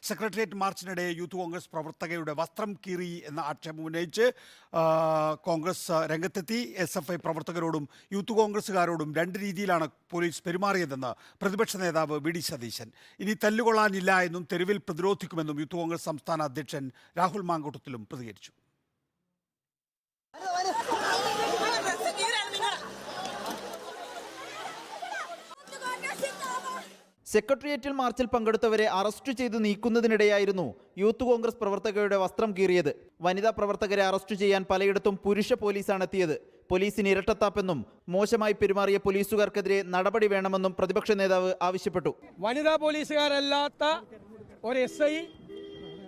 Secretariat മാർച്ചിനിടെ youth Congress പ്രവർത്തകയുടെ വസ്ത്രം കീറി എന്ന ആക്ഷേപം ഉന്നയിച്ച് കോൺഗ്രസ് രംഗത്തെത്തി. SFI പ്രവർത്തകരോടും യൂത്ത് കോൺഗ്രസുകാരോടും രണ്ട് രീതിയിലാണ് പോലീസ് പെരുമാറിയതെന്ന് പ്രതിപക്ഷ നേതാവ് VD സതീശൻ. ഇനി തല്ലുകൊള്ളാനില്ല എന്നും തെരുവിൽ പ്രതിരോധിക്കുമെന്നും യൂത്ത് കോൺഗ്രസ് സംസ്ഥാന അധ്യക്ഷൻ രാഹുൽ മാങ്കൂട്ടത്തിലും പ്രതികരിച്ചു. സെക്രട്ടേറിയറ്റിൽ മാർച്ചിൽ പങ്കെടുത്തവരെ അറസ്റ്റ് ചെയ്ത് നീക്കുന്നതിനിടെയായിരുന്നു യൂത്ത് കോൺഗ്രസ് പ്രവർത്തകരുടെ വസ്ത്രം കീറിയത്. വനിതാ പ്രവർത്തകരെ അറസ്റ്റ് ചെയ്യാൻ പലയിടത്തും പുരുഷ പോലീസാണ് എത്തിയത്. പോലീസിന് ഇരട്ടത്താപ്പെന്നും മോശമായി പെരുമാറിയ പോലീസുകാർക്കെതിരെ നടപടി വേണമെന്നും പ്രതിപക്ഷ നേതാവ് ആവശ്യപ്പെട്ടു. വനിതാ പോലീസുകാരല്ലാത്ത ഒരു SI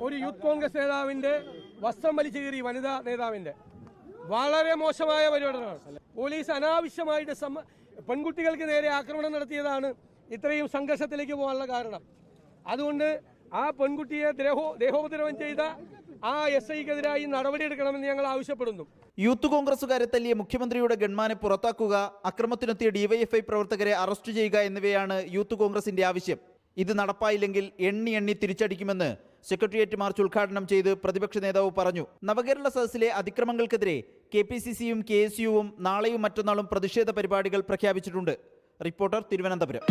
ഒരു യൂത്ത് കോൺഗ്രസ് നേതാവിന്റെ വസ്ത്രം വലിച്ചു കീറി. വനിതാ നേതാവിന്റെ വളരെ മോശമായ പരിപാടിയാണ്. പോലീസ് അനാവശ്യമായിട്ട് പെൺകുട്ടികൾക്ക് നേരെ ആക്രമണം നടത്തിയതാണ് ഇത്രയും സംഘർഷത്തിലേക്ക് പോകാനുള്ള കാരണം. അതുകൊണ്ട് ആ പെൺകുട്ടിയെ ദേഹോപദ്രവം ചെയ്ത ആ SIക്കെതിരായി നടപടിയെടുക്കണമെന്ന് ഞങ്ങൾ ആവശ്യപ്പെടുന്നു. യൂത്ത് കോൺഗ്രസുകാരെ തല്ലിയ മുഖ്യമന്ത്രിയുടെ ഗൺമാനെ പുറത്താക്കുക, അക്രമത്തിനെത്തിയ DYFI പ്രവർത്തകരെ അറസ്റ്റ് ചെയ്യുക എന്നിവയാണ് യൂത്ത് കോൺഗ്രസിന്റെ ആവശ്യം. ഇത് നടപ്പായില്ലെങ്കിൽ എണ്ണി തിരിച്ചടിക്കുമെന്ന് സെക്രട്ടേറിയറ്റ് മാർച്ച് ഉദ്ഘാടനം ചെയ്ത് പ്രതിപക്ഷ നേതാവ് പറഞ്ഞു. നവകേരള സദസ്സിലെ അതിക്രമങ്ങൾക്കെതിരെ KPCCയും KSUവും നാളെയും മറ്റന്നാളും പ്രതിഷേധ പരിപാടികൾ പ്രഖ്യാപിച്ചിട്ടുണ്ട്. റിപ്പോർട്ടർ, തിരുവനന്തപുരം.